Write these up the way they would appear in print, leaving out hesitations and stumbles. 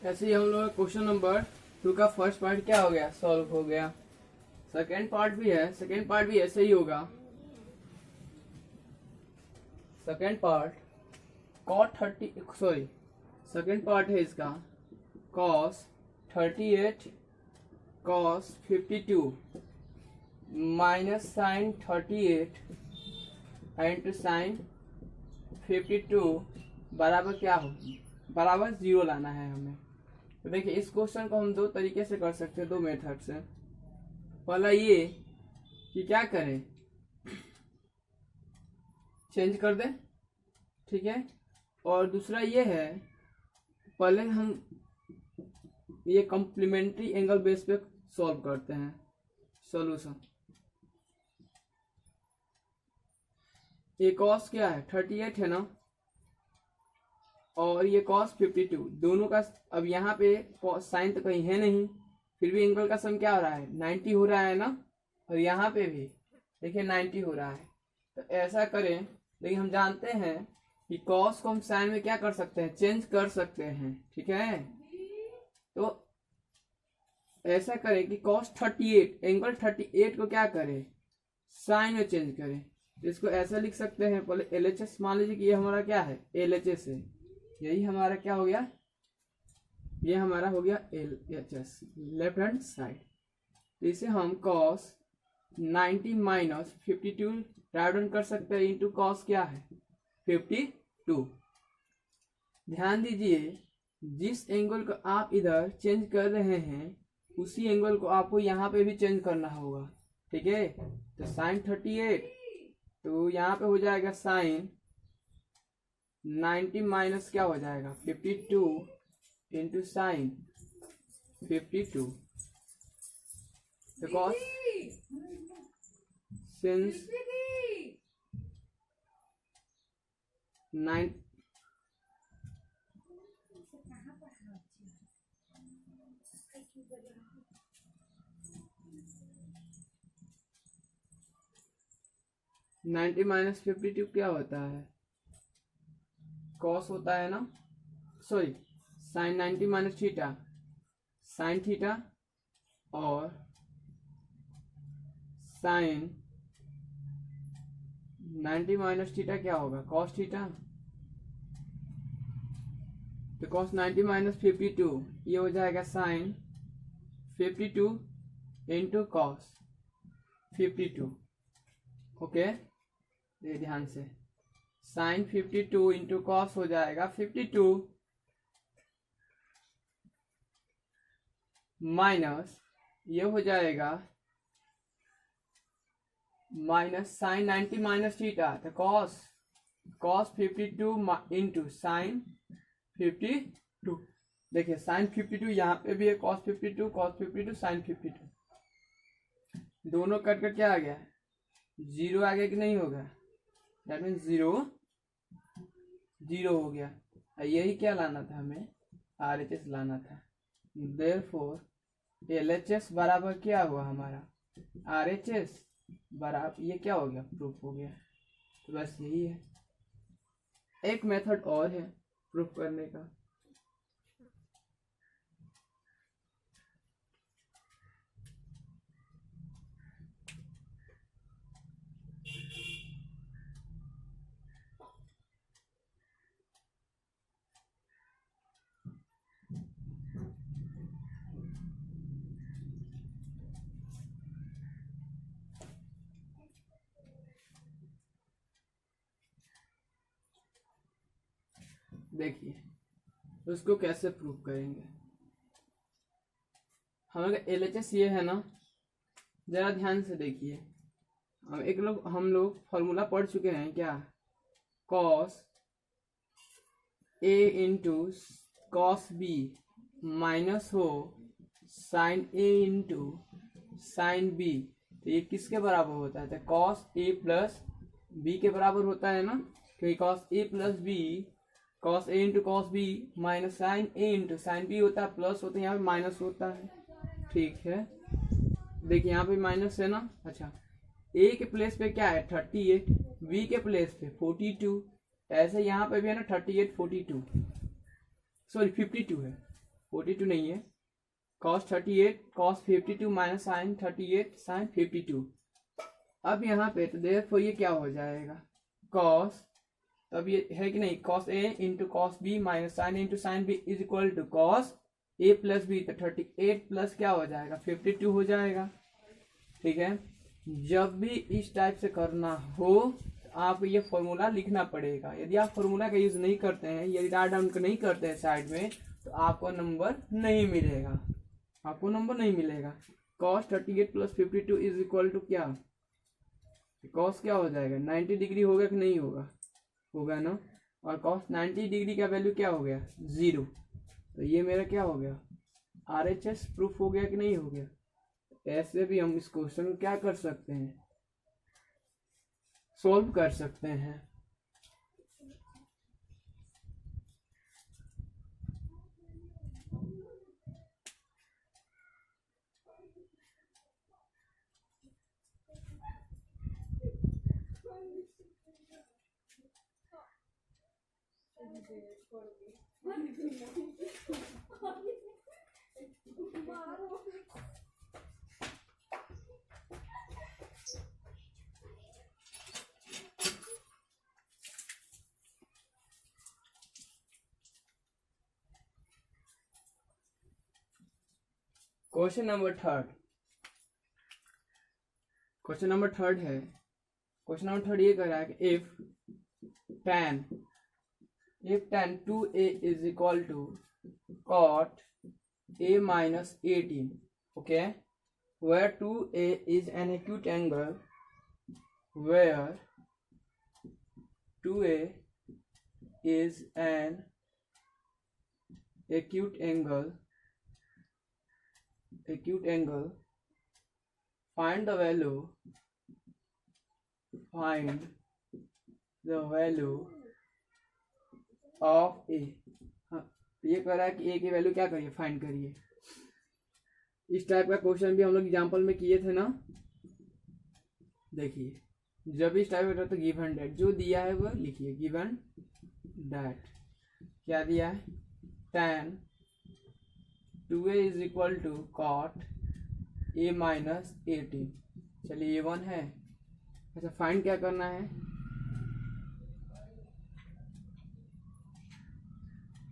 ऐसे ही हम लोग क्वेश्चन नंबर 2 का फर्स्ट पार्ट क्या हो गया, सॉल्व हो गया। सेकेंड पार्ट भी है, सेकेंड पार्ट भी ऐसे ही होगा। सेकेंड पार्ट सेकेंड पार्ट है इसका cos 38 cos 52 minus sine 38 and sine 52 बराबर क्या हो, बराबर 0 लाना है हमें। तो देखिए इस क्वेश्चन को हम दो तरीके से कर सकते हैं, दो मेथड से। पहला ये कि क्या करें, चेंज कर दें, ठीक है। और दूसरा ये है, पहले हम ये कॉम्प्लीमेंट्री एंगल बेस पे सॉल्व करते हैं सॉल्यूशन। ये कॉस क्या है 38 है ना, और ये कॉस 52, दोनों का अब यहाँ पे साइन तो कहीं है नहीं, फिर भी एंगल का सम क्या हो रहा है 90 हो रहा है ना, और यहाँ पे भी देखिए 90 हो रहा है। तो ऐसा करें, लेकिन हम जानते हैं कि कॉस को हम साइन में क्या कर सकते हैं, चेंज कर सकते हैं, ठीक है। तो ऐसा करें कि कॉस 38 एंगल 38 को क्या करें, साइन में चेंज करें। तो इसको ऐसा लिख सकते हैं, पहले LHS मान लीजिए कि ये हमारा क्या है LHS है, यही हमारा क्या हो गया, ये हमारा हो गया LHS लेफ्ट हैंड साइड। तो इसे हम cos 90 माइनस 52 राइट डाउन कर सकते हैं इंटू कॉस क्या है 52। ध्यान दीजिए जिस एंगल को आप इधर चेंज कर रहे हैं उसी एंगल को आपको यहाँ पे भी चेंज करना होगा, ठीक है। तो साइन 38, तो यहाँ पे हो जाएगा साइन 90 माइनस क्या हो जाएगा 52 into sine 52। Because since 90 minus 52 क्या होता है, कॉस होता है ना, sorry sine 90 minus theta sine theta, और साइन 90 माइनस थीटा क्या होगा कॉस थीटा। तो कॉस 90 माइनस 52 ये हो जाएगा साइन 52 इंटू कॉस 52। ओके, ये ध्यान से साइन 52 इंटू कॉस हो जाएगा 52 माइनस ये हो जाएगा माइनस साइन 90 माइनस थीटा, तो कॉस 52 इंटू साइन 52। देखिए साइन 52 यहाँ पे भी है कॉस 52 साइन 52, दोनों कट कर क्या आ गया, जीरो आ गया कि नहीं होगा, दैट मीन्स जीरो हो गया। यही क्या लाना था हमें, RHS लाना था। देयरफॉर LHS बराबर क्या हुआ हमारा RHS बराबर, ये क्या हो गया प्रूफ हो गया। तो बस यही है, एक मेथड और है प्रूफ करने का। देखिए उसको कैसे प्रूव करेंगे, हमारा LHS ये है ना, जरा ध्यान से देखिए। हम लोग फॉर्मूला पढ़ चुके हैं क्या, cos A into cos B minus हो sine A into sine B। तो ये किसके बराबर होता है, तो कॉस A प्लस B के बराबर होता है ना, क्योंकि cos A plus B cos A into cos B minus sine A into sine B होता है, प्लस होता है यहाँ पे माइनस होता है, ठीक है। देखिए यहाँ पे माइनस है ना, अच्छा A के प्लेस पे क्या है 38, B के प्लेस पे 42, ऐसे यहाँ पे भी है ना 38 42 सॉरी 52 है, 42 नहीं है, cos 38 cos 52 minus sine 38 sine 52। अब यहाँ पे तो देयरफॉर ये क्या हो जाएगा, cos, अब ये है कि नहीं, cos a into cos b minus sine into sine b is equal to cos a plus b, तो 38 प्लस क्या हो जाएगा 52 हो जाएगा। ठीक है, जब भी इस टाइप से करना हो तो आप ये फॉर्मूला लिखना पड़ेगा। यदि आप फॉर्मूला का यूज नहीं करते हैं, यदि राइट डाउन को नहीं करते हैं साइड में, तो आपको नंबर नहीं मिलेगा, आपको नंबर नहीं मिलेगा। cos 38 plus 52 is equal to क्या, cos क्या हो जाएगा 90 डिग्री होगा कि नहीं होगा, होगा ना। और cos 90 डिग्री का वैल्यू क्या हो गया 0, तो ये मेरा क्या हो गया RHS प्रूफ हो गया कि नहीं हो गया। ऐसे भी हम इस क्वेश्चन को क्या कर सकते हैं, सॉल्व कर सकते हैं। Question number third, question number third है, क्वेश्चन नंबर थर्ड ये कह रहा है कि if tan 2a is equal to cot a minus 18, okay, where 2a is an acute angle, where 2a is an acute angle, find the value of A. हाँ, ये कह रहा है कि ए की वैल्यू क्या करिए, फाइंड करिए। इस टाइप का क्वेश्चन भी हम लोग एग्जाम्पल में किए थे ना। देखिए, जब इस टाइप का तो गिवन डेट जो दिया है वो लिखिए, गिवन डेट क्या दिया है, tan 2a is equal to cot a minus 18। चलिए A1 है। अच्छा, फाइंड क्या करना है,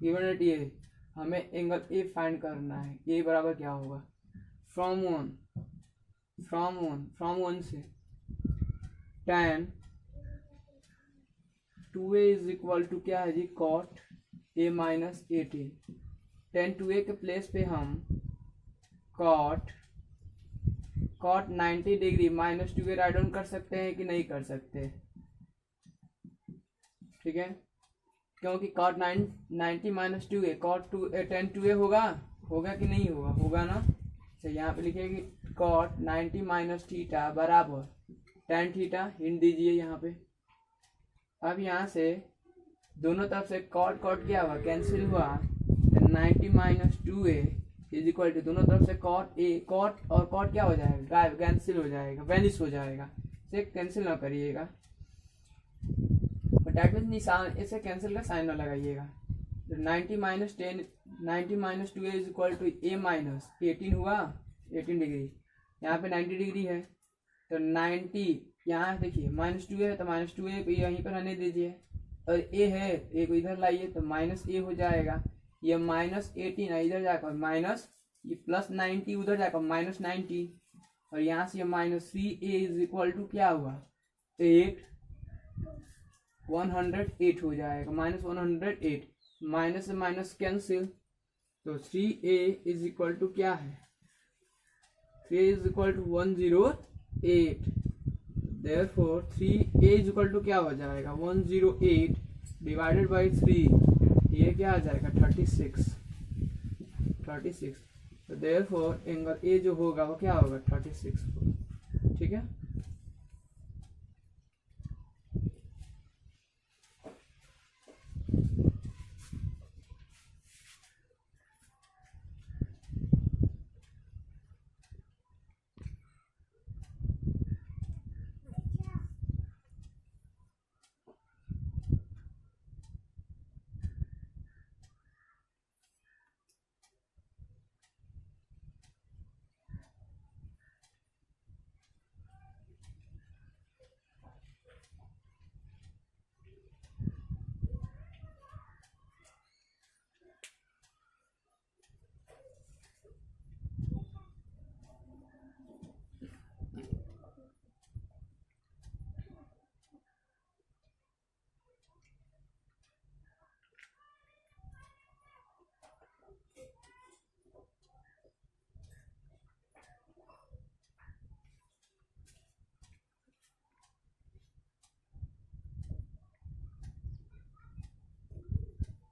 गिवन डेट ये, हमें एंगल ए फाइंड करना है। ए बराबर क्या होगा, फ्रॉम वन से tan 2a is equal to क्या है जी, cot a minus 18। tan 2a के प्लेस पे हम cot 90 degree minus 2a right down कर सकते हैं कि नहीं कर सकते। ठीक है, क्योंकि cot 90 minus 2a cot tan 2a होगा कि नहीं होगा, होगा ना। तो यहाँ पे लिखेगी cot 90 माइनस थीटा बराबर tan थीटा, हिंट दीजिए यहाँ पे। अब यहाँ से दोनों तरफ से cot क्या हुआ, कैंसिल हुआ, 90 minus 2a is equal to, दोनों तरफ से cot और cot क्या हो जाएगा, गायब, कैंसिल हो जाएगा, वैनिश हो जाएगा। इसे कैंसिल ना करिएगा, निशान इसे कैंसिल का साइन ना लगाइएगा। तो 90 minus 2a is equal to a minus 18 हुआ, 18 डिग्री, यहाँ पे 90 डिग्री है, तो 90 यहाँ देखिए माइनस 2a है, तो माइनस 2a को यहीं पर रहने दीजिए, और a है a को इधर लाइए, तो माइनस a हो जाएगा। ये माइनस 18 इधर जाकर माइनस, ये प्लस 90 उधर जाकर माइनस 90, और यहाँ से ये minus 3a is equal to क्या हुआ 8, 108 हो जाएगा, माइनस 108, माइनस से माइनस कैंसिल, तो 3a इज इक्वल टू क्या है, 3a is equal to 108, therefore 3a is equal to क्या हो जाएगा 108 डिवाइडेड बाई 3, ये क्या आ जाएगा 36, तो देयरफॉर एंगल ए जो होगा वो क्या होगा 36 होगा। ठीक है,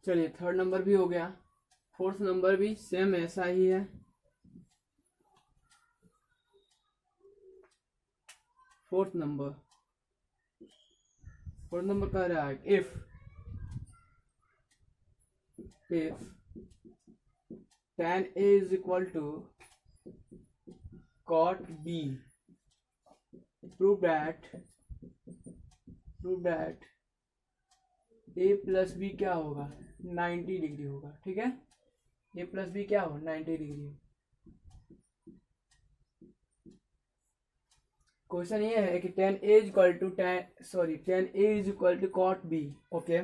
चलिए थर्ड नंबर भी हो गया, फोर्थ नंबर भी सेम ऐसा ही है। फोर्थ नंबर कह रहा है if tan A is equal to cot B, prove that A plus B क्या होगा 90 डिग्री होगा। ठीक है, A प्लस बी क्या होगा 90 डिग्री। क्वेश्चन ये है कि tan A is equal to cot B। Okay,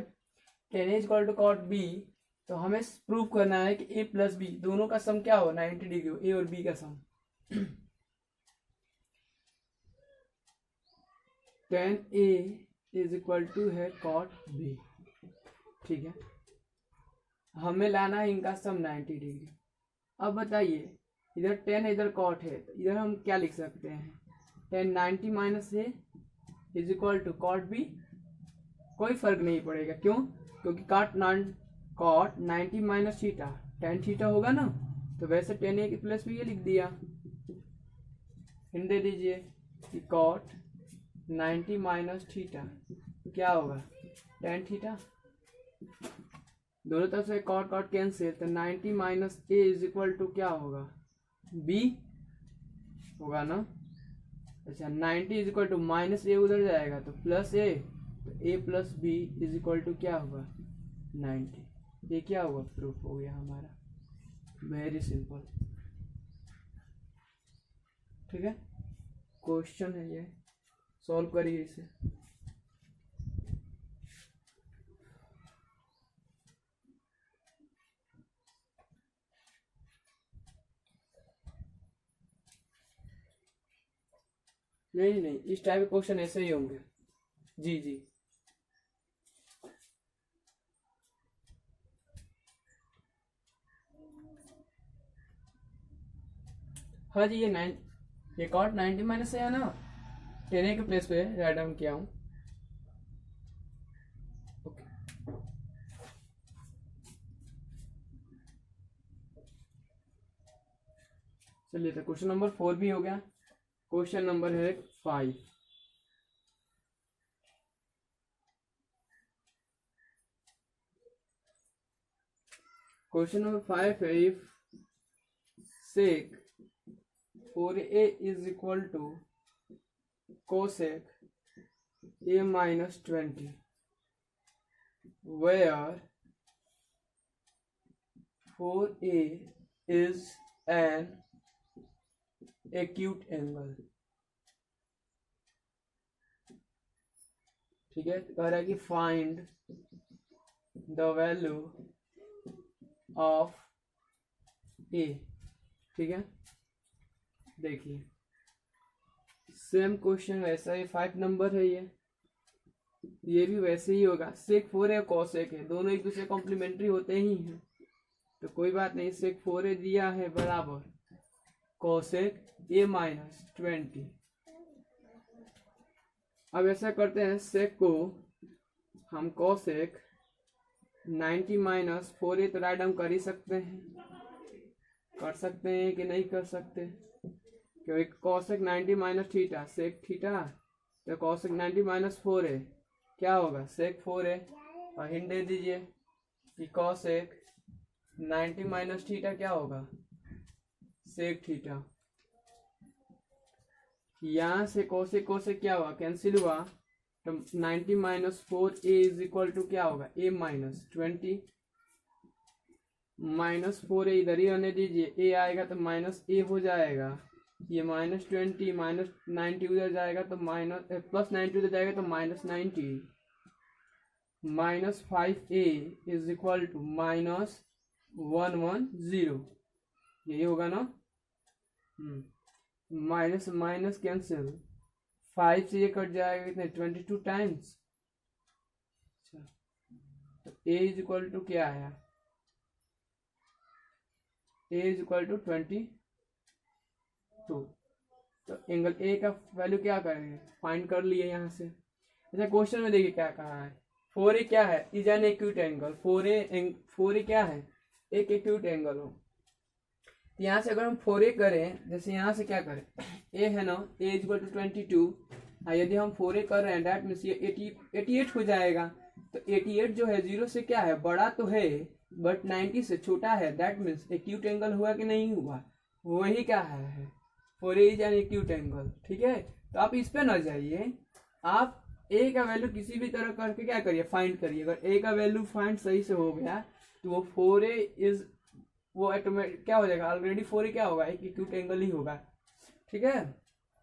tan A is equal to cot B, तो हमें प्रूव करना है कि A प्लस बी दोनों का सम क्या हो 90 डिग्री हो, A और B का sum. tan A is equal to है cot B। ठीक है, हमें लाना है इनका सम 90 डिग्री। अब बताइए, इधर tan है इधर cot है, तो इधर हम क्या लिख सकते हैं, tan 90 minus A is equal to cot B। कोई फर्क नहीं पड़ेगा, क्यों? क्योंकि cot 90 minus theta tan theta होगा ना, तो वैसे tan A प्लस भी ये लिख दिया। हिंट दे दीजिए कि cot 90 माइनस थीटा क्या होगा tan थीटा। दोनों तरफ से cot कैंसिल, तो 90 minus A is equal to क्या होगा B होगा ना। अच्छा, 90 is equal to minus A उधर जाएगा तो प्लस A, तो A plus B is equal to क्या होगा 90। ये क्या हुआ, प्रूफ हो गया हमारा, वेरी सिंपल। ठीक है, क्वेश्चन है ये, सॉल्व करिए इसे। नहीं, इस टाइप के क्वेश्चन ऐसे ही होंगे। जी हाँ जी, ये कॉट 90 माइनस है ना, टेन के प्लेस पे राइट डाउन किया हूँ। चलिए, तो क्वेश्चन नंबर 4 भी हो गया। क्वेश्चन नंबर है 5। क्वेश्चन नंबर 5 है, if sec 4a is equal to cosec a minus 20, where 4a is an acute angle। ठीक है, कह रहा है कि फाइंड द वैल्यू ऑफ ए। ठीक है, देखिए सेम क्वेश्चन वैसा ही 5 नंबर है, ये भी वैसे ही होगा। सेक 4 है कॉसेक है, दोनों एक दूसरे कॉम्प्लीमेंट्री होते ही हैं, तो कोई बात नहीं। सेक 4 दिया है बराबर कॉसेक ए माइनस 20। अब ऐसा करते हैं, सेक को हम कॉसेक 90 माइनस 4a तो राइट डाउन कर ही सकते हैं, कर सकते हैं कि नहीं कर सकते, क्योंकि cosec 90 minus theta sec theta, तो कॉसेक 90 माइनस 4a क्या होगा सेक 4a। और हिंट दे दीजिए कि कॉसेक 90 माइनस थीटा क्या होगा सेक थीटा। यहाँ से कोसेक क्या हुआ कैंसिल हुआ, तो 90 minus 4a is equal to क्या होगा a माइनस 20। माइनस 4a इधर ही रहने दीजिए, a आएगा तो माइनस a हो जाएगा, ये माइनस 20 माइनस 90 उधर जाएगा तो माइनस प्लस 90 उधर जाएगा तो minus 90। Minus 5a is equal to minus 110, यही होगा ना। माइनस माइनस कैंसिल, 5 से ये कट जाएगा कितने 22 टाइम्स। अच्छा, तो a इज इक्वल टू क्या आया, a इज इक्वल टू 22। तो एंगल a का वैल्यू क्या करेंगे फाइंड कर लिए यहाँ से। अच्छा, क्वेश्चन में देखिए क्या कहा है, फोर ए क्या है, is an acute angle, four A क्या है, एक एक्यूट एंगल हो। यहाँ से अगर हम 4a करें, जैसे यहाँ से क्या करें, a है ना, a इक्वल टू 22, यदि हम 4a कर रहे हैं डैट मीन्स ये 88 हो जाएगा। तो 88 जो है 0 से क्या है, बड़ा तो है बट 90 से छोटा है, दैट मीन्स एक्यूट एंगल हुआ कि नहीं हुआ, वही क्या है 4a is an acute angle. ठीक है, तो आप इस पे न जाइए, आप a का वैल्यू किसी भी तरह करके क्या करिए, फाइंड करिए। अगर a का वैल्यू फाइंड सही से हो गया तो वो 4a इज, वो ऑटोमेटिक क्या हो जाएगा, ऑलरेडी 4a क्या होगा, एक एक्यूट एंगल ही होगा। ठीक है,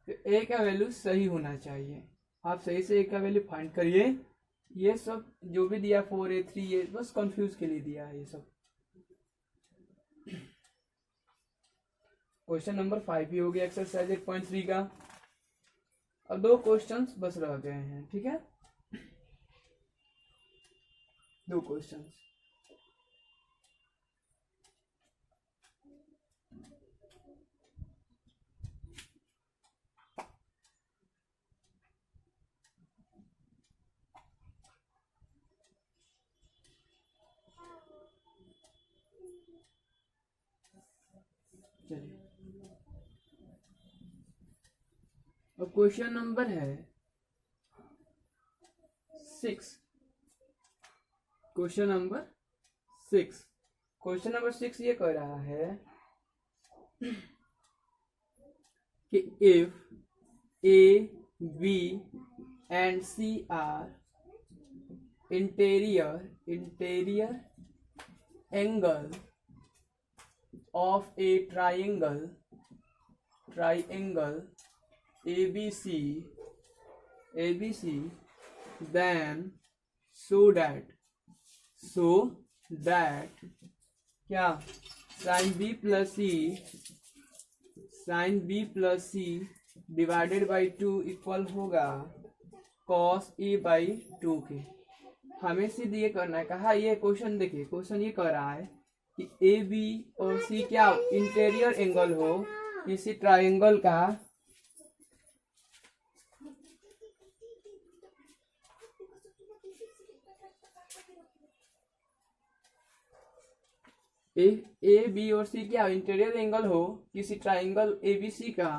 तो a का वैल्यू सही होना चाहिए, आप सही से a का वैल्यू फाइंड करिए। ये सब जो भी दिया 4a 3a बस कंफ्यूज के लिए दिया है ये सब। क्वेश्चन नंबर 5 भी हो गया एक्सरसाइज 8.3 का। अब 2 क्वेश्चंस बस रह गए हैं। ठीक है, 2 क्वेश्चंस। चलिए, अब क्वेश्चन नंबर है 6। क्वेश्चन नंबर 6, क्वेश्चन नंबर 6 ये कह रहा है कि if A, B and C are interior angle of a triangle ABC, then so that क्या sin B plus C divided by 2 equal होगा cos A बाई 2 के। हमें सिर्फ ये करना है, कहा ये क्वेश्चन देखिए, क्वेश्चन ये कह रहा है कि ए बी और सी क्या इंटीरियर एंगल हो किसी ट्रायंगल का, ए बी और सी क्या इंटीरियर एंगल हो किसी ट्रायंगल एबीसी का,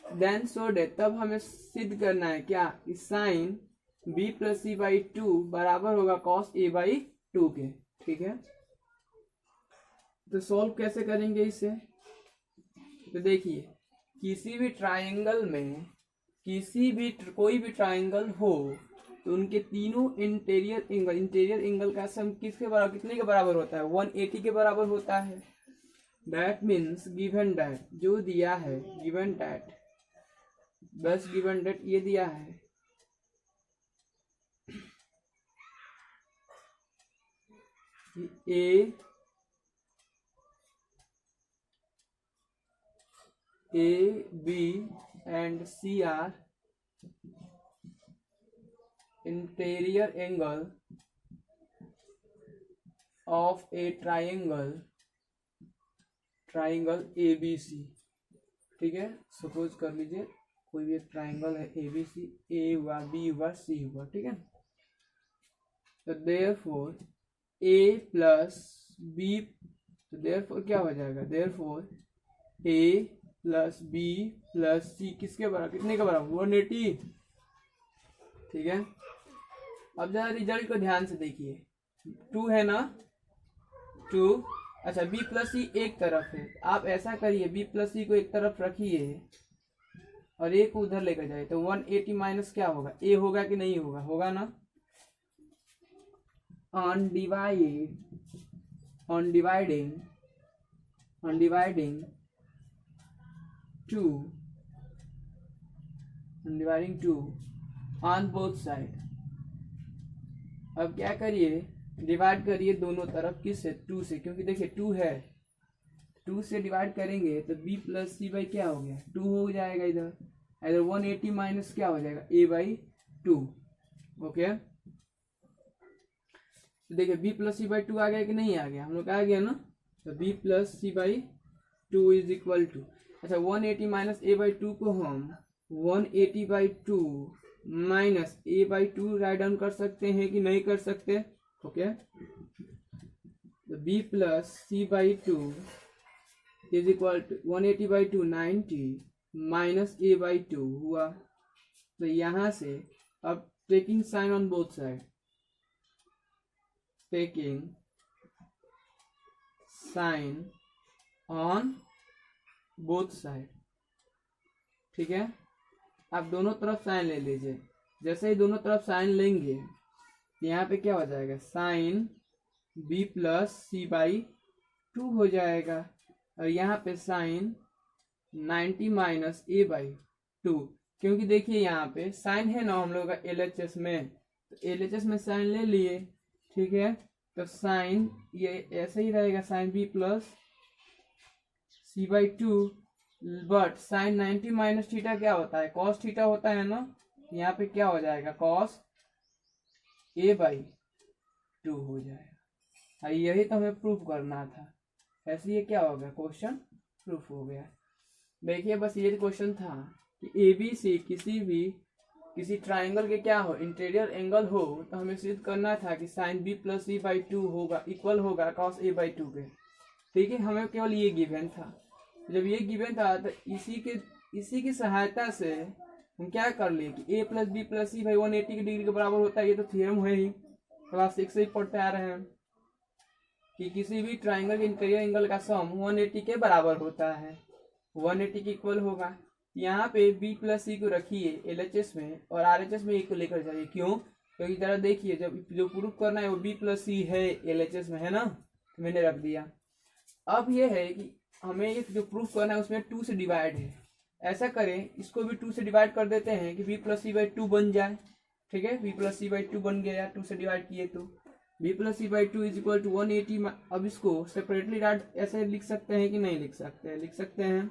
देन सो डेट, तब हमें सिद्ध करना है क्या कि sine B plus C by 2 बराबर होगा कॉस ए बाई 2 के। ठीक है, तो सॉल्व कैसे करेंगे इसे, तो देखिए किसी भी ट्रायंगल में कोई भी ट्रायंगल हो तो उनके तीनों इंटीरियर एंगल का सम किसके बराबर, कितने के बराबर होता है, 180 के बराबर होता है। दैट मीन्स गिवन दैट, जो दिया है गिवन दैट, बस गिवन दैट ये दिया है A, B and C are interior angle of a triangle ABC। ठीक है, सपोज कर लीजिए कोई भी एक ट्राइंगल है ABC, A हुआ, B हुआ, C हुआ। ठीक है, तो देयरफॉर A प्लस B, तो देयरफॉर क्या हो जाएगा, therefore A plus B plus C किसके बराबर, कितने के बराबर, 180। ठीक है, अब जरा रिजल्ट को ध्यान से देखिए, 2 है ना, 2, अच्छा B प्लस C एक तरफ है, आप ऐसा करिए B प्लस C को एक तरफ रखिए और A को उधर लेकर जाए, तो 180 माइनस क्या होगा, A होगा कि नहीं होगा, होगा ना। On dividing 2 on both side. अब क्या करिए, डिवाइड करिए दोनों तरफ, किससे, 2 से, क्योंकि देखिए 2 है, 2 से डिवाइड करेंगे तो b प्लस सी बाई क्या हो गया, 2 हो जाएगा इधर 180 माइनस क्या हो जाएगा, a बाई 2। ओके, तो देखिए b प्लस सी बाई 2 आ गया कि नहीं आ गया, हम लोग आ गया ना, तो b plus C by 2 is equal to, अच्छा 180 माइनस a बाई 2 को हम 180 by 2 minus A by two write down कर सकते हैं कि नहीं कर सकते? Okay, B plus C by two is equal to 180 by two 90 minus A by two हुआ। तो यहां से अब taking sine on both side, taking sine on both side, ठीक है। आप दोनों तरफ साइन ले लीजिए। जैसे ही दोनों तरफ साइन लेंगे यहाँ पे क्या हो जाएगा, sine B plus C by two हो जाएगा, और यहाँ पे sine 90 minus A by two, क्योंकि देखिए यहाँ पे साइन है ना हम लोग का LHS में, तो LHS में साइन ले लिए, ठीक है। तो साइन ये ऐसे ही रहेगा, sine B plus C by two, but sine 90 minus theta क्या होता है, कॉस थीटा होता है ना। यहाँ पे क्या हो जाएगा, कॉस ए बाई टू हो जाएगा। यही तो हमें प्रूफ करना था। ऐसे ये क्या हो गया, क्वेश्चन प्रूफ हो गया। देखिए बस ये क्वेश्चन था कि ABC किसी ट्राइंगल के क्या हो, इंटीरियर एंगल हो, तो हमें सिद्ध करना था कि sine B plus C by two होगा, इक्वल होगा कॉस ए बाई टू के, ठीक है। हमें केवल ये गिवन था। जब ये गिवन था तो इसी की सहायता से हम क्या कर लिए कि a प्लस बी प्लस सी भाई 180 की डिग्री के बराबर होता है। ये तो थ्योरम है ही, क्लास 6 से ही पढ़ते आ रहे हैं कि किसी भी ट्राइंगल के इंटीरियर एंगल का सम 180 के बराबर होता है, 180 के इक्वल होगा। यहाँ पे b प्लस सी को रखिए LHS में और RHS में एक को लेकर जाइए। क्यों? क्योंकि जरा देखिए जब जो प्रूफ करना है वो b प्लस सी है, LHS में है ना, तो मैंने रख दिया। अब ये है कि हमें एक जो प्रूफ करना है उसमें 2 से डिवाइड है। ऐसा करें, इसको भी 2 से डिवाइड कर देते हैं कि b plus C by two बन जाए, ठीक है। b plus C by two बन गया, 2 से डिवाइड किए तो b plus C by two is equal to 180। अब इसको सेपरेटली राइट ऐसे लिख सकते हैं कि नहीं लिख सकते? लिख सकते हैं।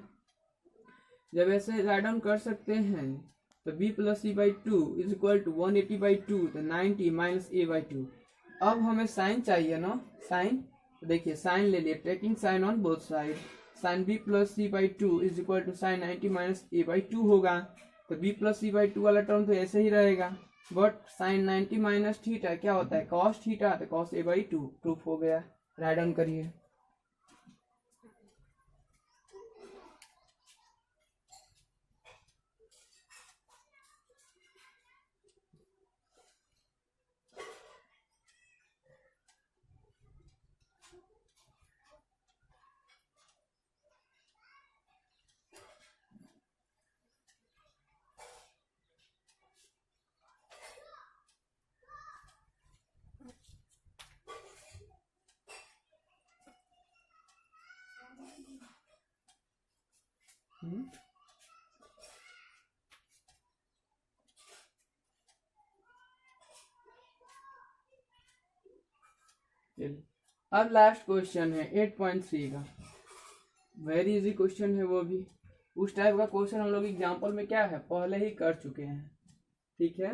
जब ऐसे राइट डाउन कर सकते हैं तो b plus C by two is equal to 180 by two, तो 90 माइनस ए बाई टू। अब हमें साइन चाहिए ना, साइन। देखिए साइन ले लिए, taking sine on both side, sine B plus C by two is equal to sine 90 minus A by two होगा। तो B plus C by two वाला टर्म तो ऐसे ही रहेगा, बट साइन 90 माइनस थीटा क्या होता है, कॉस थीटा, तो cos A by to proof हो गया। राइट डाउन करिए। अब लास्ट क्वेश्चन है 8.3 का, वेरी इजी क्वेश्चन है वो भी। उस टाइप का क्वेश्चन हम लोग एग्जाम्पल में क्या है पहले ही कर चुके हैं, ठीक है।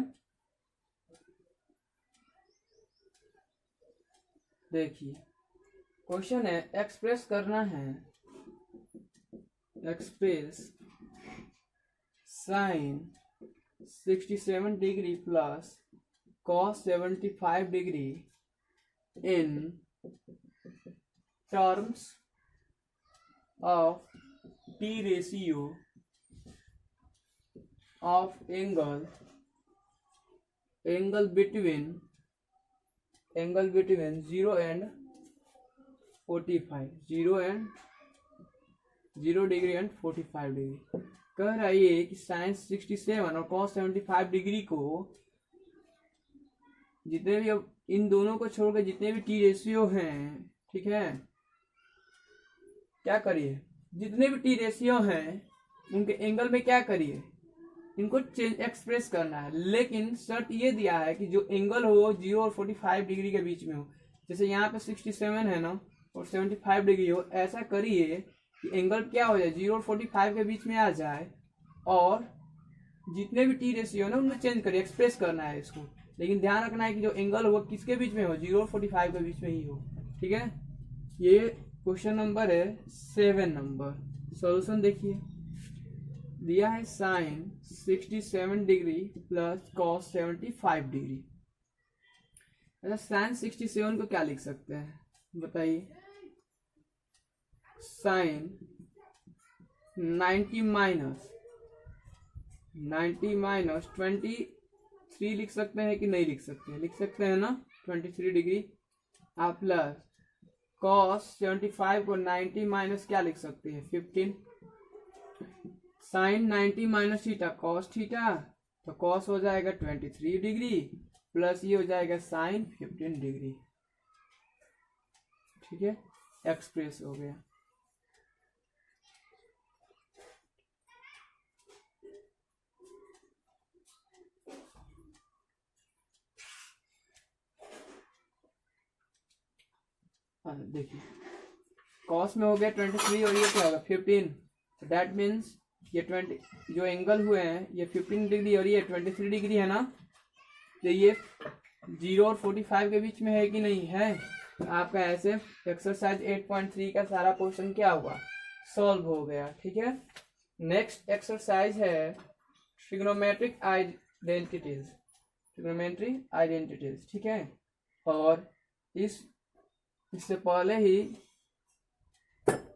देखिए क्वेश्चन है, एक्सप्रेस करना है, express sine 67 degree plus cos 75 degree in terms of T ratio of angle between 0 and 45, 0 degree and 45 degree. कह रहा है ये कि साइन 67 और कॉस 75 डिग्री को जितने भी, अब इन दोनों को छोड़कर जितने भी टी रेशियो हैं, ठीक है, क्या करिए, जितने भी टी रेशियो हैं उनके एंगल में क्या करिए, इनको चेंज एक्सप्रेस करना है। लेकिन शर्त ये दिया है कि जो एंगल हो 0 और 45 डिग्री के बीच में हो। जैसे यहाँ पे 67 है ना और 75 डिग्री हो, ऐसा करिए कि एंगल क्या हो जाए 0 और 45 के बीच में आ जाए, और जितने भी टी रेशियो ना उनमें चेंज करिए, एक्सप्रेस करना है इसको। लेकिन ध्यान रखना है कि जो एंगल हो किसके बीच में हो, 0 और 45 के बीच में ही हो, ठीक है। ये क्वेश्चन नंबर है 7 नंबर। सॉल्यूशन देखिए, दिया है sine 67 degree plus cos 75 degree. अच्छा, साइन 67 को क्या लिख सकते हैं बताइए। साइन 90 माइनस 23 लिख सकते हैं कि नहीं लिख सकते हैं? लिख सकते हैं ना, 23 डिग्री। आप प्लस कॉस 75 को 90 माइनस क्या लिख सकते हैं? 15। Sine 90 minus theta cos theta, तो कॉस हो जाएगा 23 डिग्री प्लस ये हो जाएगा साइन 15 डिग्री। ठीक है, एक्सप्रेस हो गया। देखिए कॉस में हो गया 23 और ये क्या होगा 15, तो दैट मीन्स ये 20 जो एंगल हुए हैं ये 15 डिग्री और ये 23 डिग्री है ना, तो ये 0 और 45 के बीच में है कि नहीं है। तो आपका ऐसे एक्सरसाइज 8.3 का सारा क्वेश्चन क्या हुआ, सॉल्व हो गया। ठीक है, नेक्स्ट एक्सरसाइज है ट्रिग्नोमेट्रिक आइडेंटिटीज। ठीक है, और इससे पहले ही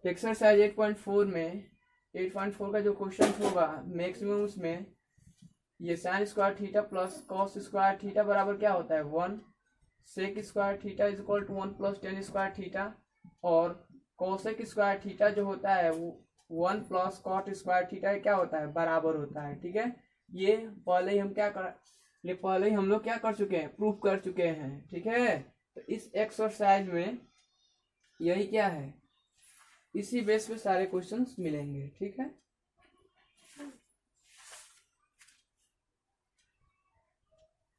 एक्सरसाइज 8.4 में 8.4 का जो क्वेश्चन होगा मैक्सिमम, उसमें ये sine square theta plus cos square theta बराबर क्या होता है 1, sec square theta is equal to 1 plus tan square theta, और कोसेक स्क्वायर थीटा जो होता है वो 1 प्लस कॉट स्क्वायर थीटा क्या होता है बराबर होता है। ठीक है, ये पहले ही हम लोग क्या कर चुके हैं, प्रूफ कर चुके हैं। ठीक है, तो इस एक्सरसाइज में यही क्या है, इसी बेस पे सारे क्वेश्चंस मिलेंगे। ठीक है,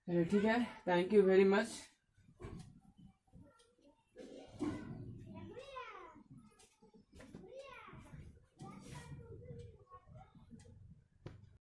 ठीक है, थैंक यू वेरी मच।